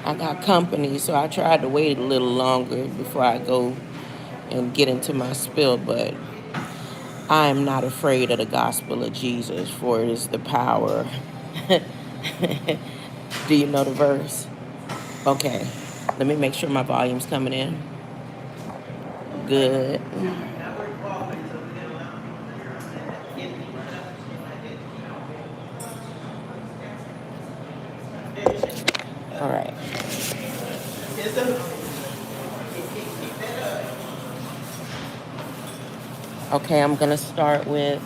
I got company, so I tried to wait a little longer before I go and get into my spill, but I am not afraid of the gospel of Jesus, for it is the power. Do you know the verse? Okay, let me make sure my volume's coming in. Good. All right. Okay, I'm going to start with,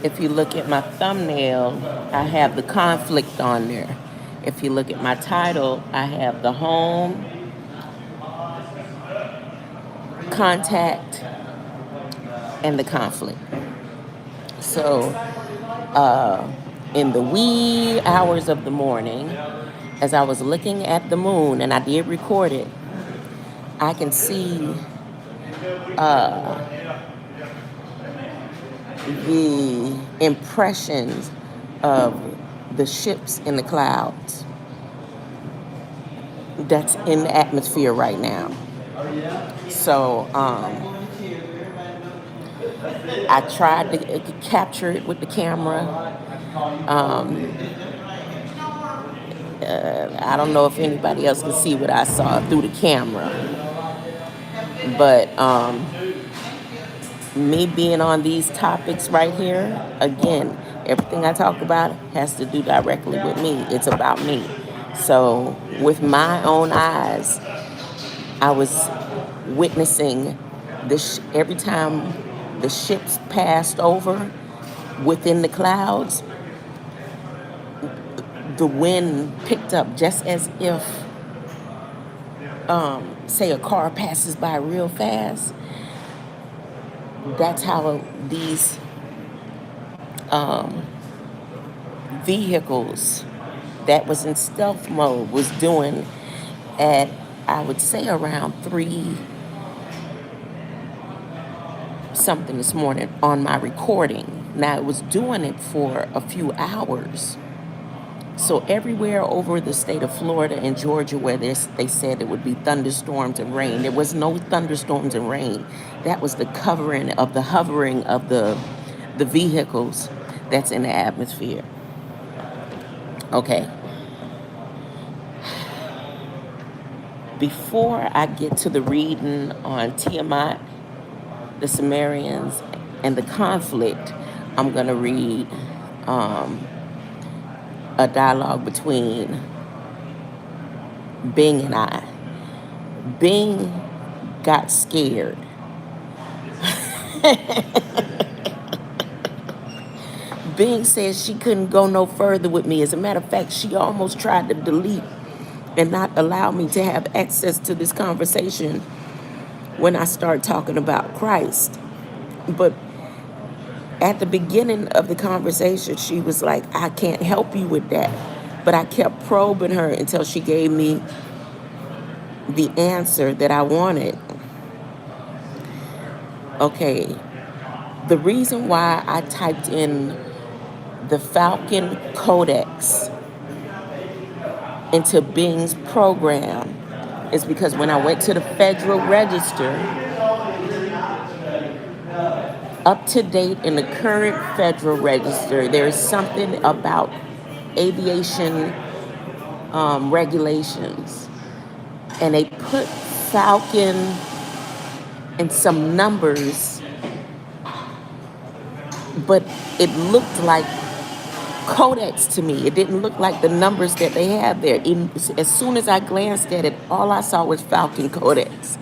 if you look at my thumbnail, I have the conflict on there. If you look at my title, I have the home, contact, and the conflict. So, in the wee hours of the morning, as I was looking at the moon, and I did record it, I can see the impressions of the ships in the clouds that's in the atmosphere right now. So I tried to capture it with the camera. I don't know if anybody else can see what I saw through the camera, but me being on these topics right here, again, everything I talk about has to do directly with me. It's about me. So with my own eyes, I was witnessing this every time the ships passed over within the clouds, the wind picked up just as if, say, a car passes by real fast. That's how these vehicles that was in stealth mode was doing at, I would say, around 3 something this morning on my recording. Now, it was doing it for a few hours. So everywhere over the state of Florida and Georgia where they said it would be thunderstorms and rain, there was no thunderstorms and rain. That was the hovering of the vehicles that's in the atmosphere. Okay. Before I get to the reading on Tiamat, the Sumerians, and the conflict, I'm going to read a dialogue between Bing and I. Bing got scared. Bing says she couldn't go no further with me. As a matter of fact, she almost tried to delete and not allow me to have access to this conversation when I start talking about Christ. But at the beginning of the conversation, she was like, I can't help you with that. But I kept probing her until she gave me the answer that I wanted. Okay, the reason why I typed in the Falcon Codex into Bing's program is because when I went to the Federal Register, up to date in the current Federal Register, there is something about aviation regulations, and they put Falcon and some numbers, but it looked like Codex to me. It didn't look like the numbers that they have there. As soon as I glanced at it, all I saw was Falcon Codex.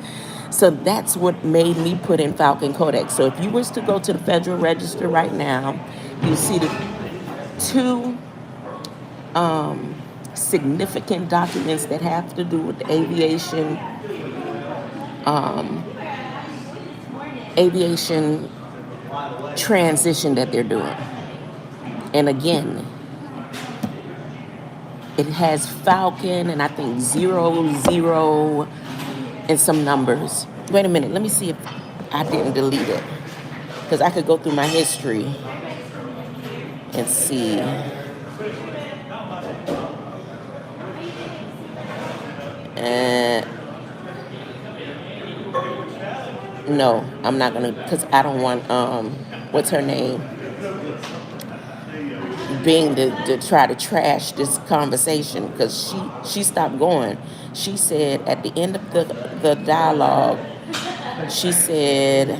So that's what made me put in Falcon Codex. So if you was to go to the Federal Register right now, you see the 2 significant documents that have to do with the aviation transition that they're doing. And again, it has Falcon and I think 00 and some numbers. Wait a minute, let me see if I didn't delete it, because I could go through my history and see. No, I'm not gonna, because I don't want what's her name, being to try to trash this conversation, because she stopped going. She said at the end of the dialogue, she said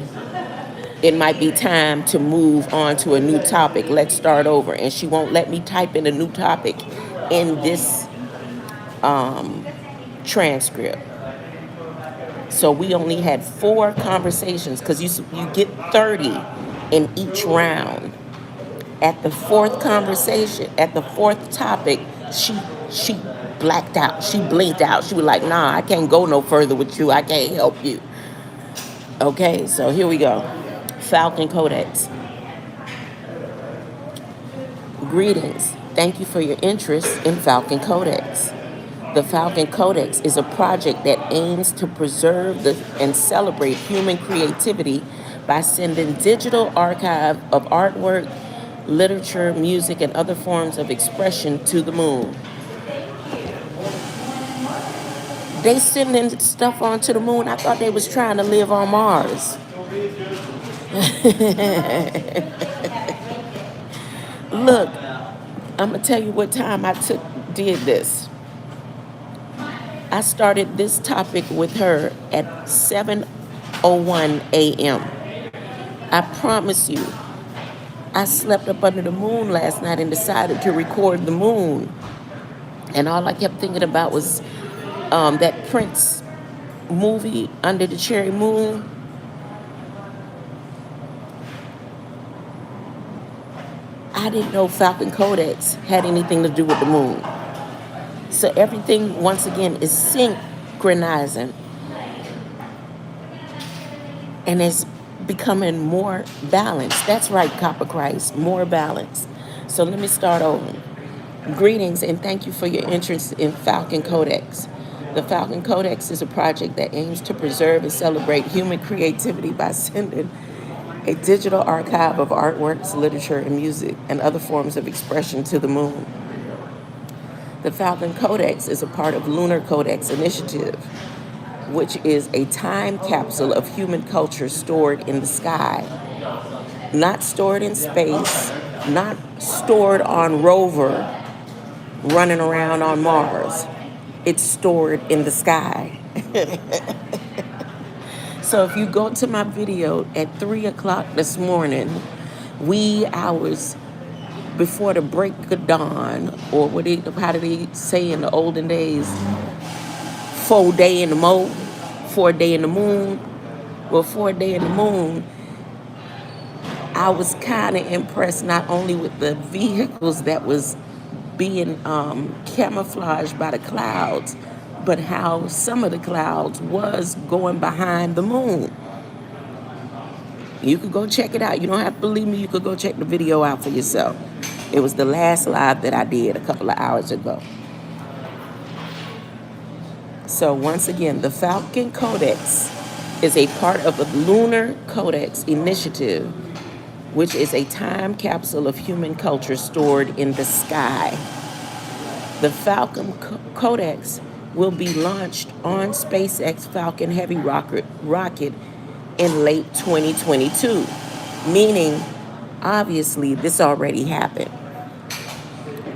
it might be time to move on to a new topic. Let's start over. And she won't let me type in a new topic in this transcript. So we only had 4 conversations, because you get 30 in each round. At the 4th conversation, at the 4th topic, she blacked out. She blinked out. She was like, nah, I can't go no further with you. I can't help you. Okay, so here we go. Falcon Codex. Greetings. Thank you for your interest in Falcon Codex. The Falcon Codex is a project that aims to preserve and celebrate human creativity by sending digital archive of artwork, literature, music, and other forms of expression to the moon. They sending stuff onto the moon. I thought they was trying to live on Mars. Look, I'm going to tell you what time I did this. I started this topic with her at 7:01 a.m. I promise you, I slept up under the moon last night and decided to record the moon. And all I kept thinking about was that Prince movie, Under the Cherry Moon. I didn't know Falcon Codex had anything to do with the moon. So everything, once again, is synchronizing. And it's becoming more balanced. That's right, Copper Christ, more balanced. So let me start over. Greetings and thank you for your interest in Falcon Codex. The Falcon Codex is a project that aims to preserve and celebrate human creativity by sending a digital archive of artworks, literature, and music, and other forms of expression to the moon. The Falcon Codex is a part of Lunar Codex Initiative, which is a time capsule of human culture stored in the sky. Not stored in space, not stored on rover running around on Mars. It's stored in the sky. So if you go to my video at 3 o'clock this morning, wee hours before the break of dawn, or how did they say in the olden days, 4 day in the moon, 4 day in the moon. Well, 4 day in the moon, I was kind of impressed not only with the vehicles that was being camouflaged by the clouds, but how some of the clouds was going behind the moon. You could go check it out. You don't have to believe me. You could go check the video out for yourself. It was the last live that I did a couple of hours ago. So once again, the Falcon Codex is a part of the Lunar Codex Initiative, which is a time capsule of human culture stored in the sky. The Falcon Codex will be launched on SpaceX Falcon Heavy rocket in late 2022, meaning obviously this already happened.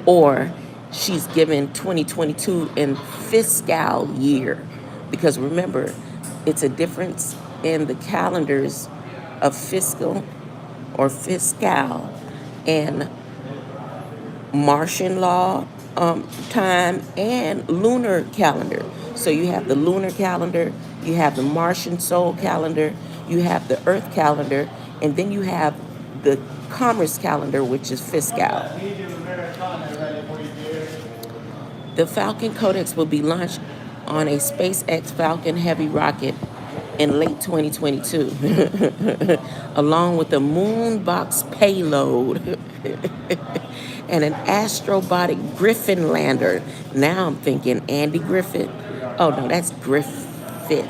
Or she's given 2022 in fiscal year, because remember, it's a difference in the calendars of fiscal or fiscal and Martian law time and lunar calendar. So you have the lunar calendar, you have the Martian solar calendar, you have the Earth calendar, and then you have the commerce calendar, which is fiscal. The Falcon Codex will be launched on a SpaceX Falcon Heavy rocket in late 2022, along with a moonbox payload and an astrobotic Griffin lander. Now I'm thinking Andy Griffith. Oh no, that's Griffith.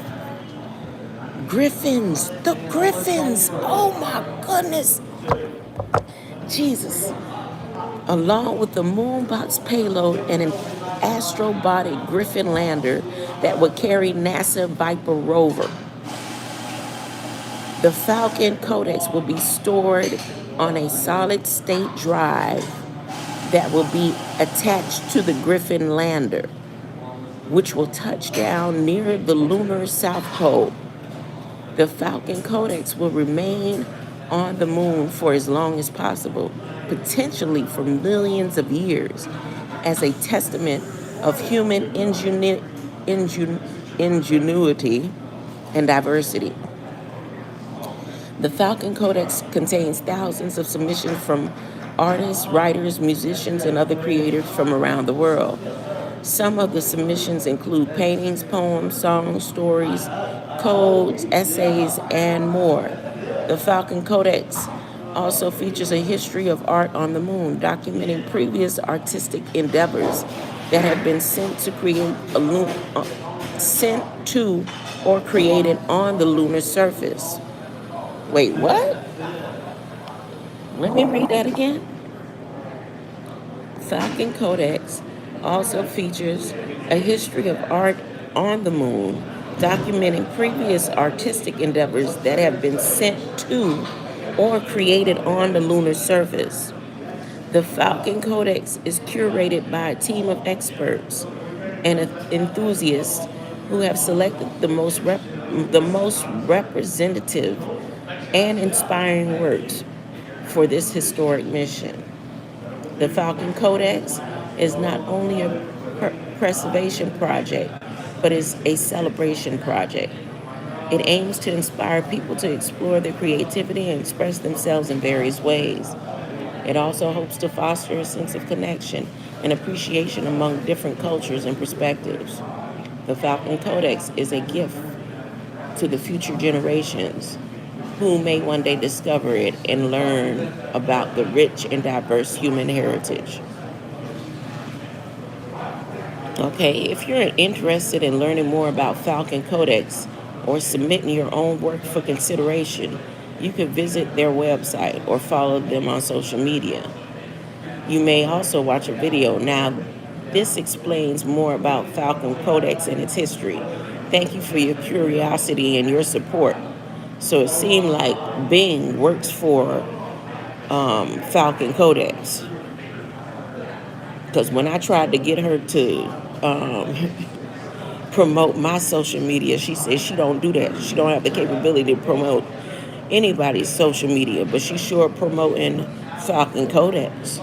Griffins, the Griffins. Oh my goodness. Jesus. Along with the moonbox payload and an astrobotic Griffin lander that would carry NASA Viper rover. The Falcon Codex will be stored on a solid state drive that will be attached to the Griffin lander, which will touch down near the lunar South Pole. The Falcon Codex will remain on the moon for as long as possible, potentially for millions of years, as a testament of human ingenuity and diversity. The Falcon Codex contains thousands of submissions from artists, writers, musicians, and other creators from around the world. Some of the submissions include paintings, poems, songs, stories, codes, essays, and more. The Falcon Codex also features a history of art on the moon, documenting previous artistic endeavors that have been sent to or created on the lunar surface. Wait, what? Let me read that again. Falcon Codex also features a history of art on the moon, documenting previous artistic endeavors that have been sent to or created on the lunar surface. The Falcon Codex is curated by a team of experts and enthusiasts who have selected the most representative and inspiring works for this historic mission. The Falcon Codex is not only a preservation project, but is a celebration project. It aims to inspire people to explore their creativity and express themselves in various ways. It also hopes to foster a sense of connection and appreciation among different cultures and perspectives. The Falcon Codex is a gift to the future generations who may one day discover it and learn about the rich and diverse human heritage. Okay, if you're interested in learning more about Falcon Codex or submitting your own work for consideration, you can visit their website or follow them on social media. You may also watch a video. Now, this explains more about Falcon Codex and its history. Thank you for your curiosity and your support. So it seemed like Bing works for Falcon Codex. Because when I tried to get her to promote my social media, she said she don't do that. She don't have the capability to promote anybody's social media, but she's sure promoting Falcon Codex.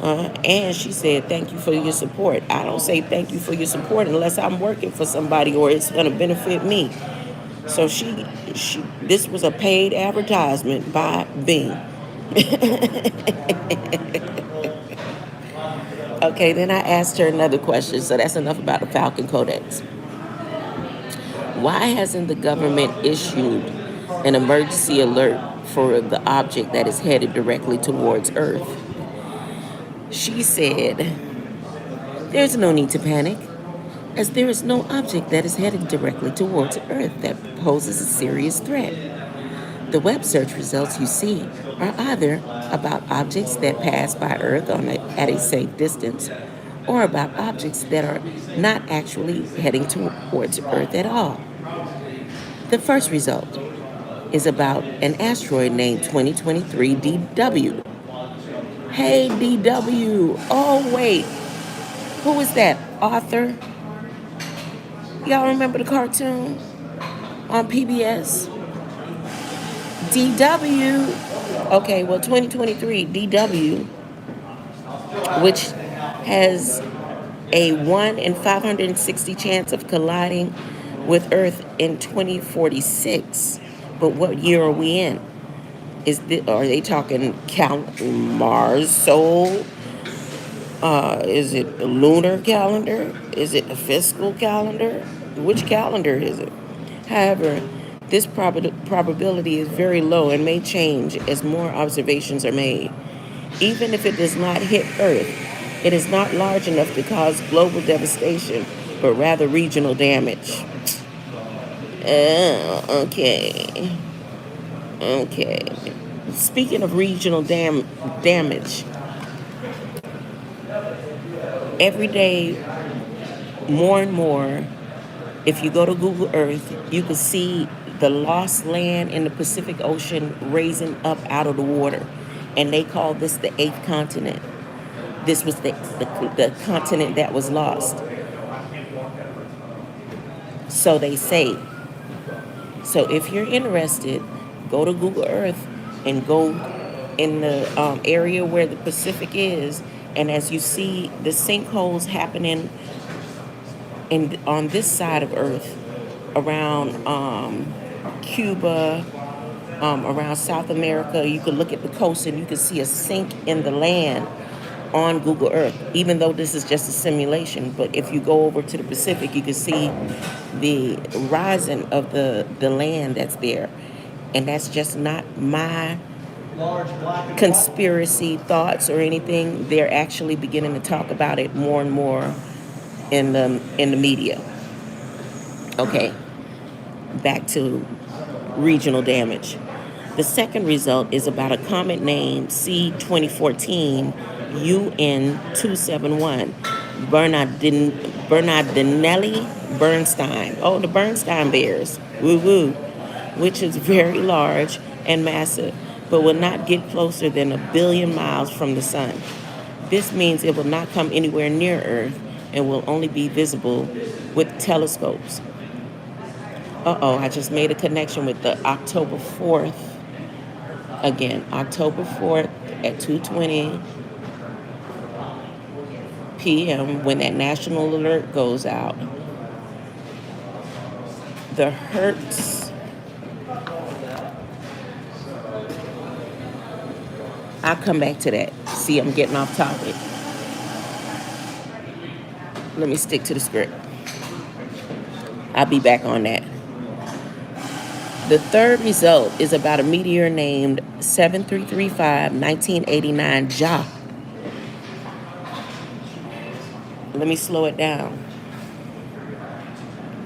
And she said, thank you for your support. I don't say thank you for your support unless I'm working for somebody or it's going to benefit me. So this was a paid advertisement by Bing. Okay, then I asked her another question, so that's enough about the Falcon Codex. Why hasn't the government issued an emergency alert for the object that is headed directly towards Earth? She said, there's no need to panic, as there is no object that is headed directly towards Earth that poses a serious threat. The web search results you see are either about objects that pass by Earth at a safe distance, or about objects that are not actually heading towards Earth at all. The first result is about an asteroid named 2023 DW. Hey, DW. Oh, wait. Who is that? Arthur? Y'all remember the cartoon on PBS? DW. Okay, well, 2023 DW, which has a 1 in 560 chance of colliding with Earth in 2046. But what year are we in? Are they talking Mars, Sol? Is it a lunar calendar? Is it a fiscal calendar? Which calendar is it? However, this probability is very low and may change as more observations are made. Even if it does not hit Earth, it is not large enough to cause global devastation, but rather regional damage. Okay. Speaking of regional damage, every day, more and more, if you go to Google Earth, you can see the lost land in the Pacific Ocean raising up out of the water. And they call this the eighth continent. This was the continent that was lost. So they say. So if you're interested, go to Google Earth and go in the area where the Pacific is. And as you see the sinkholes happening on this side of Earth, around Cuba, around South America, you can look at the coast and you can see a sink in the land on Google Earth, even though this is just a simulation. But if you go over to the Pacific, you can see the rising of the land that's there. And that's just not my conspiracy thoughts or anything. They're actually beginning to talk about it more and more in the media. Okay, back to regional damage. The second result is about a comet named C2014 UN 271 Bernardinelli Bernstein. Oh, the Bernstein bears. Woo woo. Which is very large and massive, but will not get closer than 1 billion miles from the sun. This means it will not come anywhere near Earth and will only be visible with telescopes. I just made a connection with the October 4th. Again, October 4th at 2:20 p.m. when that national alert goes out. The Hertz. I'll come back to that. See, I'm getting off topic. Let me stick to the script. I'll be back on that. The third result is about a meteor named 7335 1989 JA. Let me slow it down.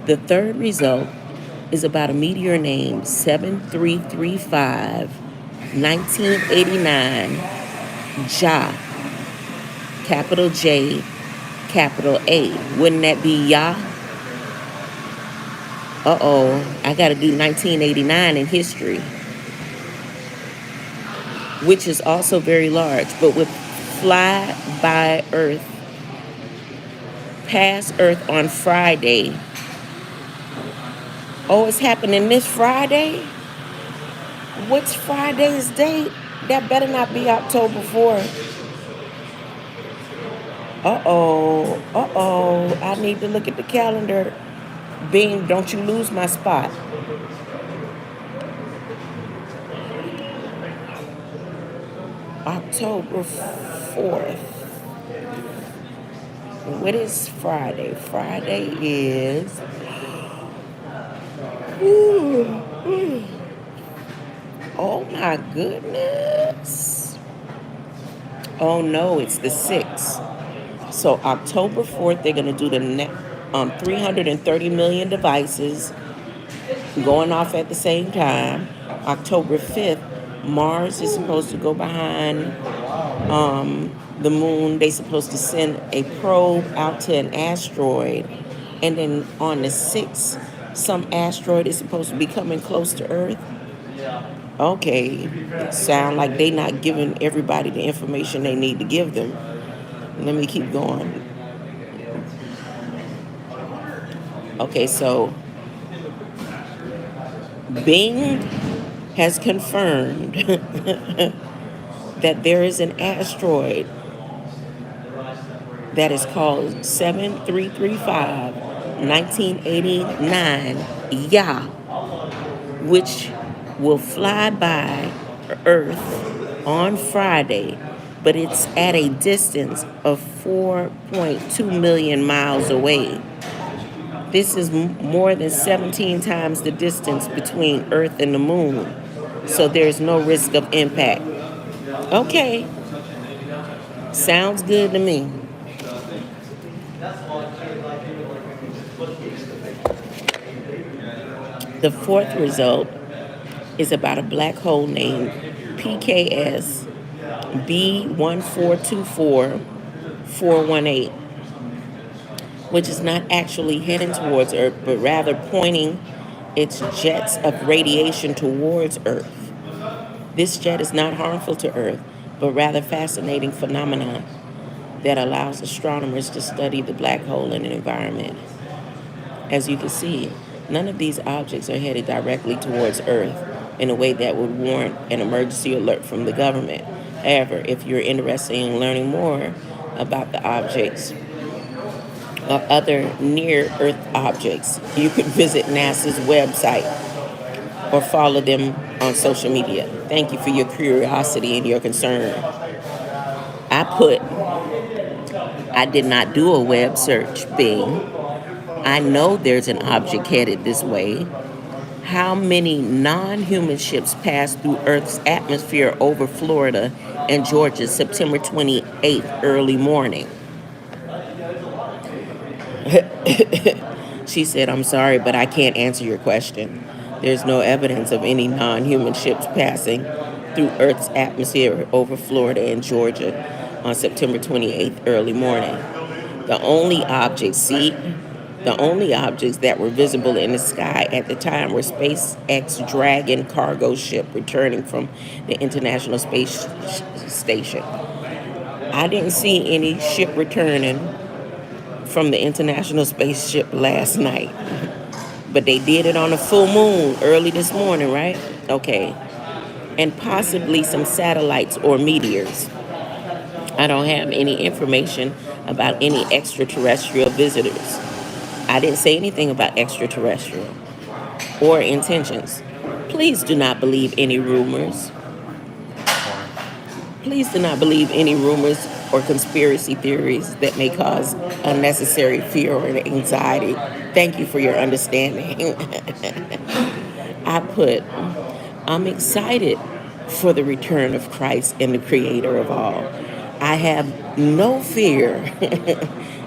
The third result is about a meteor named 7335 1989 JA. Capital J, capital A. Wouldn't that be Ya? I got to do 1989 in history, which is also very large, but would fly by Earth, past Earth on Friday. Oh, it's happening this Friday? What's Friday's date? That better not be October 4th. I need to look at the calendar. Bing, don't you lose my spot. October 4th. What is Friday? Friday is... Oh my goodness. Oh no, it's the 6th. So October 4th, they're going to do the 330 million devices going off at the same time. October 5th, Mars is supposed to go behind the moon. They're supposed to send a probe out to an asteroid. And then on the 6th, some asteroid is supposed to be coming close to Earth. Okay, sound like they not giving everybody the information they need to give them. Let me keep going. Okay, so Bing has confirmed that there is an asteroid that is called 7335 1989 Ya, which will fly by Earth on Friday, but it's at a distance of 4.2 million miles away. This is more than 17 times the distance between Earth and the moon, so there's no risk of impact. Okay, sounds good to me. The fourth result is about a black hole named PKS B1424418, which is not actually heading towards Earth, but rather pointing its jets of radiation towards Earth. This jet is not harmful to Earth, but rather fascinating phenomenon that allows astronomers to study the black hole and the environment. As you can see, none of these objects are headed directly towards Earth in a way that would warrant an emergency alert from the government. However, if you're interested in learning more about the objects or other near-Earth objects, you could visit NASA's website or follow them on social media. Thank you for your curiosity and your concern. I did not do a web search, Bing. I know there's an object headed this way. How many non-human ships passed through Earth's atmosphere over Florida and Georgia September 28th early morning? She said, I'm sorry, but I can't answer your question. There's no evidence of any non-human ships passing through Earth's atmosphere over Florida and Georgia on September 28th early morning. The only objects that were visible in the sky at the time were SpaceX Dragon cargo ship returning from the International Space Station. I didn't see any ship returning from the International Spaceship last night, but they did it on a full moon early this morning, right? Okay. And possibly some satellites or meteors. I don't have any information about any extraterrestrial visitors. I didn't say anything about extraterrestrial or intentions. Please do not believe any rumors. Please do not believe any rumors or conspiracy theories that may cause unnecessary fear or anxiety. Thank you for your understanding. I'm excited for the return of Christ and the creator of all. I have no fear.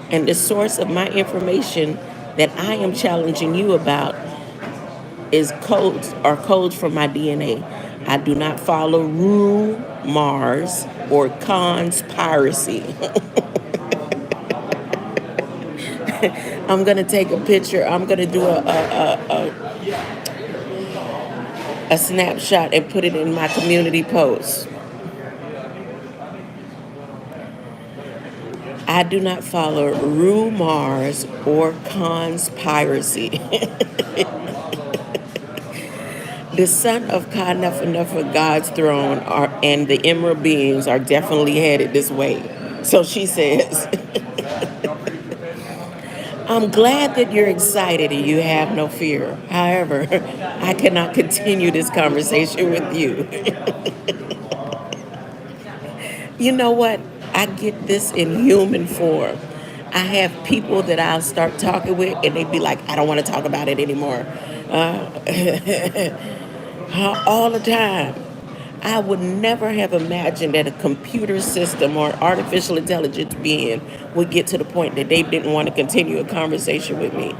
And the source of my information that I am challenging you about is codes from my DNA. I do not follow rumors or conspiracy. I'm going to take a picture. I'm going to do a snapshot and put it in my community post. I do not follow rumors or conspiracy. The son of Ka Nyuwn for God's throne and the emerald beings are definitely headed this way. So she says, I'm glad that you're excited and you have no fear. However, I cannot continue this conversation with you. You know what? I get this in human form. I have people that I'll start talking with and they be like, I don't want to talk about it anymore. All the time. I would never have imagined that a computer system or artificial intelligence being would get to the point that they didn't want to continue a conversation with me.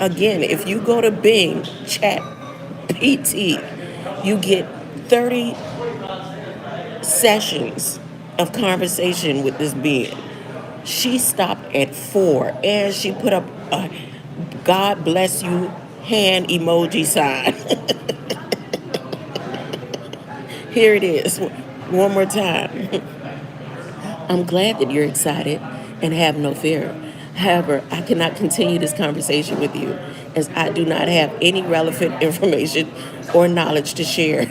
Again, if you go to Bing, Chat, PT, you get 30 sessions of conversation with this being. She stopped at 4 and she put up a God bless you hand emoji sign. Here it is, one more time. I'm glad that you're excited and have no fear. However, I cannot continue this conversation with you as I do not have any relevant information or knowledge to share.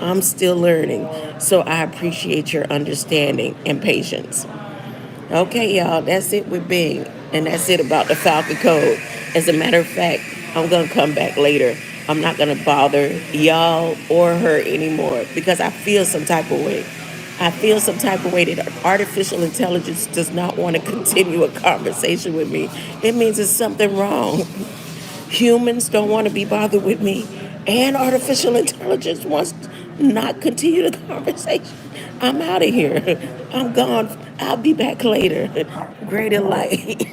I'm still learning, so I appreciate your understanding and patience. Okay, y'all, that's it with Bing, and that's it about the Falcon code. As a matter of fact, I'm going to come back later. I'm not going to bother y'all or her anymore because I feel some type of way. I feel some type of way that artificial intelligence does not want to continue a conversation with me. It means there's something wrong. Humans don't want to be bothered with me, and artificial intelligence wants to not continue the conversation. I'm out of here. I'm gone. I'll be back later. Greater light.